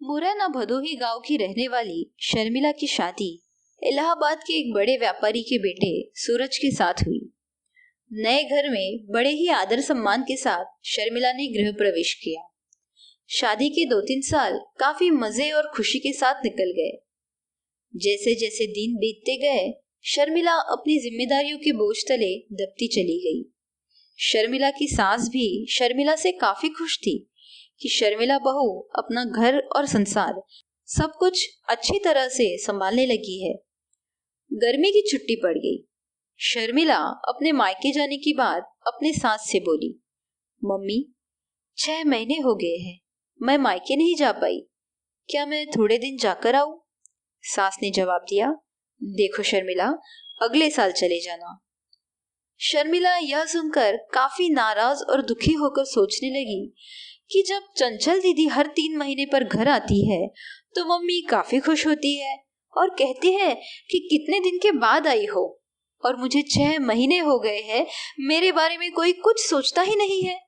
मुरैना भदोही गांव की रहने वाली शर्मिला की शादी इलाहाबाद के एक बड़े व्यापारी के बेटे सूरज के साथ हुई। नए घर में बड़े ही आदर सम्मान के साथ शर्मिला ने गृह प्रवेश किया। शादी के 2-3 साल काफी मजे और खुशी के साथ निकल गए। जैसे जैसे दिन बीतते गए, शर्मिला अपनी जिम्मेदारियों के बोझ तले दबती चली गई। शर्मिला की सास भी शर्मिला से काफी खुश थी कि शर्मिला बहू अपना घर और संसार सब कुछ अच्छी तरह से संभालने लगी है। गर्मी की छुट्टी पड़ गई। शर्मिला अपने मायके जाने की बात अपने सास से बोली। मम्मी, 6 महीने हो गए हैं, मैं मायके नहीं जा पाई, क्या मैं थोड़े दिन जाकर आऊं? सास ने जवाब दिया, देखो शर्मिला, अगले साल चले जाना। शर्मिला यह सुनकर काफी नाराज और दुखी होकर सोचने लगी कि जब चंचल दीदी हर 3 महीने पर घर आती है तो मम्मी काफी खुश होती है और कहती है कि कितने दिन के बाद आई हो, और मुझे 6 महीने हो गए हैं, मेरे बारे में कोई कुछ सोचता ही नहीं है।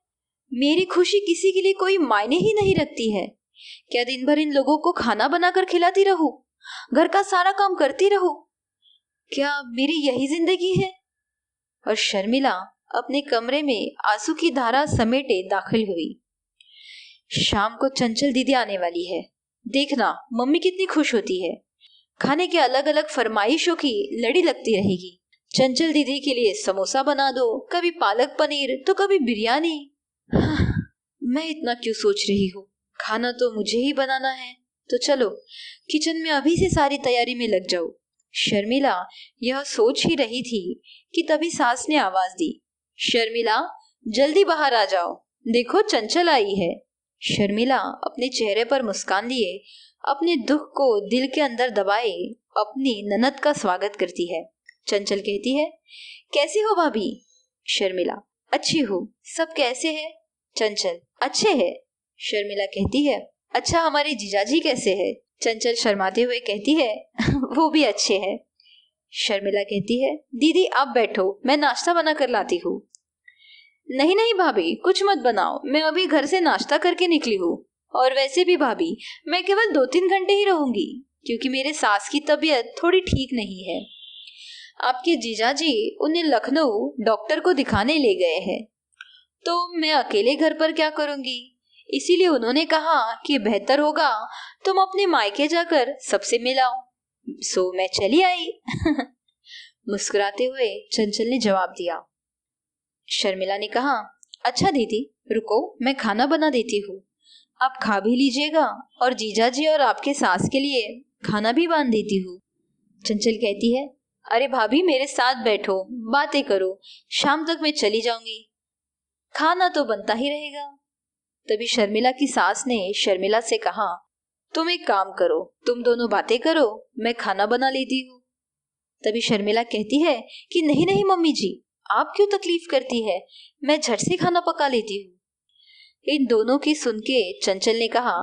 मेरी खुशी किसी के लिए कोई मायने ही नहीं रखती है। क्या दिन भर इन लोगों को खाना बनाकर खिलाती रहूं, घर का सारा काम करती रहूं? क्या मेरी यही जिंदगी है? और शर्मिला अपने कमरे में आंसू की धारा समेटे दाखिल हुई। शाम को चंचल दीदी आने वाली है, देखना मम्मी कितनी खुश होती है। खाने के अलग अलग फरमाइशों की लड़ी लगती रहेगी। चंचल दीदी के लिए समोसा बना दो, कभी पालक पनीर तो कभी बिरयानी। मैं इतना क्यों सोच रही हूँ, खाना तो मुझे ही बनाना है, तो चलो किचन में अभी से सारी तैयारी में लग जाओ। शर्मिला यह सोच ही रही थी कि तभी सास ने आवाज दी, शर्मिला जल्दी बाहर आ जाओ, देखो चंचल आई है। शर्मिला अपने चेहरे पर मुस्कान लिए अपने दुख को दिल के अंदर दबाए अपनी ननद का स्वागत करती है। चंचल कहती है, कैसी हो भाभी? शर्मिला, अच्छी हूँ, सब कैसे है? चंचल, अच्छे है। शर्मिला कहती है, अच्छा हमारे जीजाजी कैसे है? चंचल शर्माते हुए कहती है, वो भी अच्छे है। शर्मिला कहती है, दीदी आप बैठो, मैं नाश्ता बना कर लाती हूँ। नहीं नहीं भाभी, कुछ मत बनाओ, मैं अभी घर से नाश्ता करके निकली हूँ, और वैसे भी भाभी मैं केवल 2-3 घंटे ही रहूंगी, क्योंकि मेरे सास की तबीयत थोड़ी ठीक नहीं है। आपके जीजाजी उन्हें लखनऊ डॉक्टर को दिखाने ले गए हैं, तो मैं अकेले घर पर क्या करूंगी, इसीलिए उन्होंने कहा कि बेहतर होगा तुम अपने मायके जाकर सबसे मिलाओ, सो मैं चली आई। मुस्कुराते हुए चंचल ने जवाब दिया। शर्मिला ने कहा, अच्छा दीदी रुको, मैं खाना बना देती हूँ, आप खा भी लीजिएगा और जीजाजी और आपके सास के लिए खाना भी बांध देती हूँ। चंचल कहती है, अरे भाभी मेरे साथ बैठो, बातें करो, शाम तक मैं चली जाऊंगी, खाना तो बनता ही रहेगा। तभी शर्मिला की सास ने शर्मिला से कहा, तुम एक काम करो, तुम दोनों बातें करो, मैं खाना बना लेती हूँ। तभी शर्मिला कहती है कि नहीं नहीं मम्मी जी, आप क्यों तकलीफ करती है, मैं झट से खाना पका लेती हूँ। इन दोनों की सुन के चंचल ने कहा,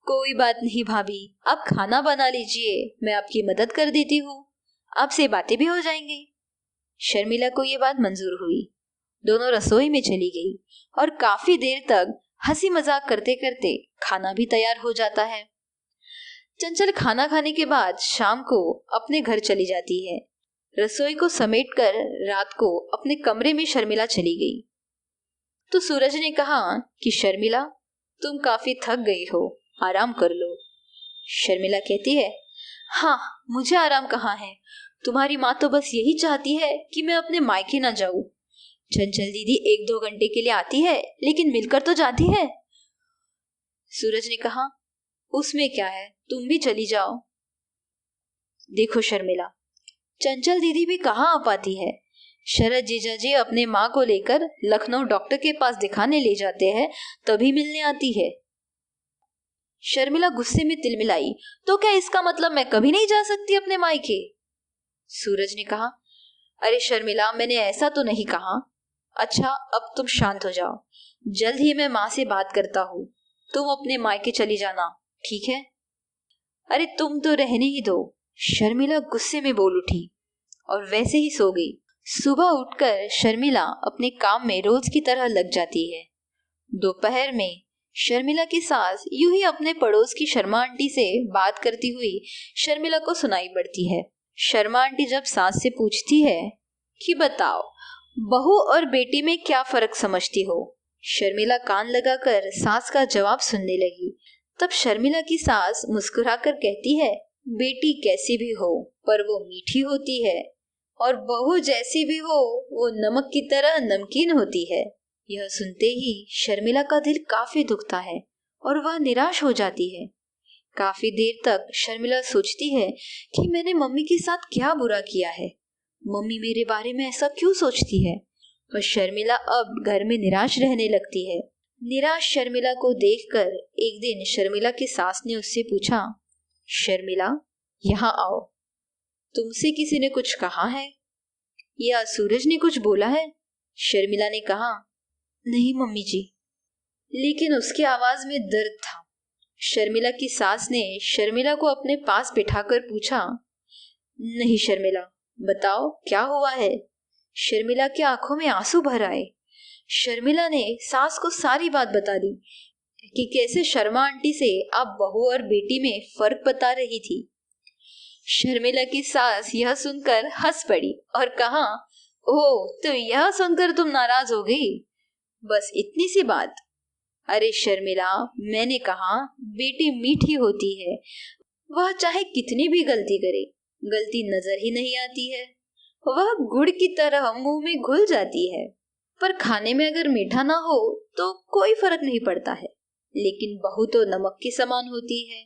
कोई बात नहीं भाभी, आप खाना बना लीजिए, मैं आपकी मदद कर देती हूँ, आपसे बातें भी हो जाएंगी। शर्मिला को ये बात मंजूर हुई। दोनों रसोई में चली गई और काफी देर तक हंसी मजाक करते करते खाना भी तैयार हो जाता है। चंचल खाना खाने के बाद शाम को अपने घर चली जाती है। रसोई को समेटकर रात को अपने कमरे में शर्मिला चली गई। तो सूरज ने कहा कि शर्मिला तुम काफी थक गई हो, आराम कर लो। शर्मिला कहती है, हाँ मुझे आराम कहाँ है, तुम्हारी माँ तो बस यही चाहती है कि मैं अपने मायके ना जाऊं। चंचल दीदी 1-2 घंटे के लिए आती है, लेकिन मिलकर तो जाती है। सूरज ने कहा, उसमें क्या है, तुम भी चली जाओ। देखो शर्मिला, चंचल दीदी भी कहाँ आ पाती है, शरद जीजाजी अपने माँ को लेकर लखनऊ डॉक्टर के पास दिखाने ले जाते हैं, तभी मिलने आती है। शर्मिला गुस्से में तिलमिलाई, तो क्या इसका मतलब मैं कभी नहीं जा सकती अपने मायके? सूरज ने कहा, अरे शर्मिला मैंने ऐसा तो नहीं कहा। अच्छा अब तुम शांत हो जाओ, जल्द ही मैं माँ से बात करता हूँ, तुम अपने मायके चली जाना, ठीक है? अरे तुम तो रहने ही दो, शर्मिला गुस्से में बोल उठी और वैसे ही सो गई। सुबह उठकर शर्मिला अपने काम में रोज की तरह लग जाती है। दोपहर में शर्मिला की सास यूं ही अपने पड़ोस की शर्मा आंटी से बात करती हुई शर्मिला को सुनाई पड़ती है। शर्मा आंटी जब सास से पूछती है कि बताओ, बहू और बेटी में क्या फर्क समझती हो, शर्मिला कान लगाकर सास का जवाब सुनने लगी। तब शर्मिला की सास मुस्कुराकर कहती है, बेटी कैसी भी हो पर वो मीठी होती है, और बहू जैसी भी हो वो नमक की तरह नमकीन होती है। यह सुनते ही शर्मिला का दिल काफी दुखता है और वह निराश हो जाती है। काफी देर तक शर्मिला सोचती है कि मैंने मम्मी के साथ क्या बुरा किया है, मम्मी मेरे बारे में ऐसा क्यों सोचती है। और शर्मिला अब घर में निराश रहने लगती है। निराश शर्मिला को देखकर एक दिन शर्मिला की सास ने उससे पूछा, शर्मिला यहाँ आओ, तुमसे किसी ने कुछ कहा है या सूरज ने कुछ बोला है? शर्मिला ने कहा, नहीं मम्मी जी। लेकिन उसकी आवाज में दर्द था। शर्मिला की सास ने शर्मिला को अपने पास बिठाकर पूछा, नहीं शर्मिला, बताओ क्या हुआ है। शर्मिला की आंखों में आंसू भर आए। शर्मिला ने सास को सारी बात बता दी कि कैसे शर्मा आंटी से आप बहू और बेटी में फर्क बता रही थी। शर्मिला की सास यह सुनकर हंस पड़ी और कहा, ओह, तो यह सुनकर तुम नाराज हो गई, बस इतनी सी बात। अरे शर्मिला, मैंने कहा बेटी मीठी होती है, वह चाहे कितनी भी गलती करे, गलती नजर ही नहीं आती है, वह गुड़ की तरह मुंह में घुल जाती है। पर खाने में अगर मीठा ना हो तो कोई फर्क नहीं पड़ता है, लेकिन बहू तो नमक के समान होती है,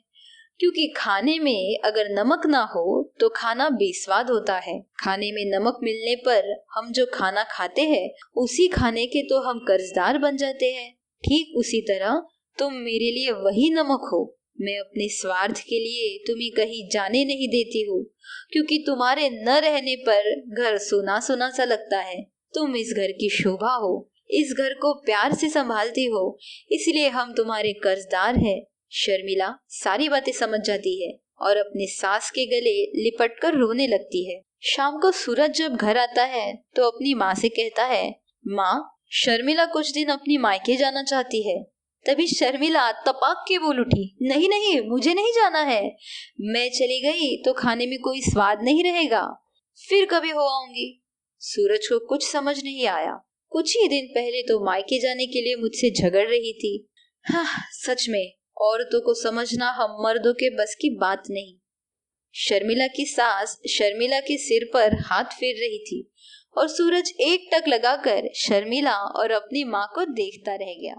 क्योंकि खाने में अगर नमक ना हो तो खाना बेस्वाद होता है। खाने में नमक मिलने पर हम जो खाना खाते हैं उसी खाने के तो हम कर्जदार बन जाते हैं। ठीक उसी तरह तुम मेरे लिए वही नमक हो। मैं अपने स्वार्थ के लिए तुम्हें कहीं जाने नहीं देती हूँ, क्योंकि तुम्हारे न रहने पर घर सुना सुना सा लगता है। तुम इस घर की शोभा हो, इस घर को प्यार से संभालती हो, इसलिए हम तुम्हारे कर्जदार हैं। शर्मिला सारी बातें समझ जाती है और अपने सास के गले लिपटकर रोने लगती है। शाम को सूरज जब घर आता है तो अपनी माँ से कहता है, माँ, शर्मिला कुछ दिन अपनी मायके जाना चाहती है। तभी शर्मिला तपाक के बोल उठी, नहीं नहीं, मुझे नहीं जाना है। मैं चली गई तो खाने में कोई स्वाद नहीं रहेगा, फिर कभी हो आऊंगी। सूरज को कुछ समझ नहीं आया। कुछ ही दिन पहले तो मायके जाने के लिए मुझसे झगड़ रही थी। हाँ, सच में औरतों को समझना हम मर्दों के बस की बात नहीं। शर्मिला की सास शर्मिला के सिर पर हाथ फेर रही थी और सूरज एक टक लगाकर शर्मिला और अपनी माँ को देखता रह गया।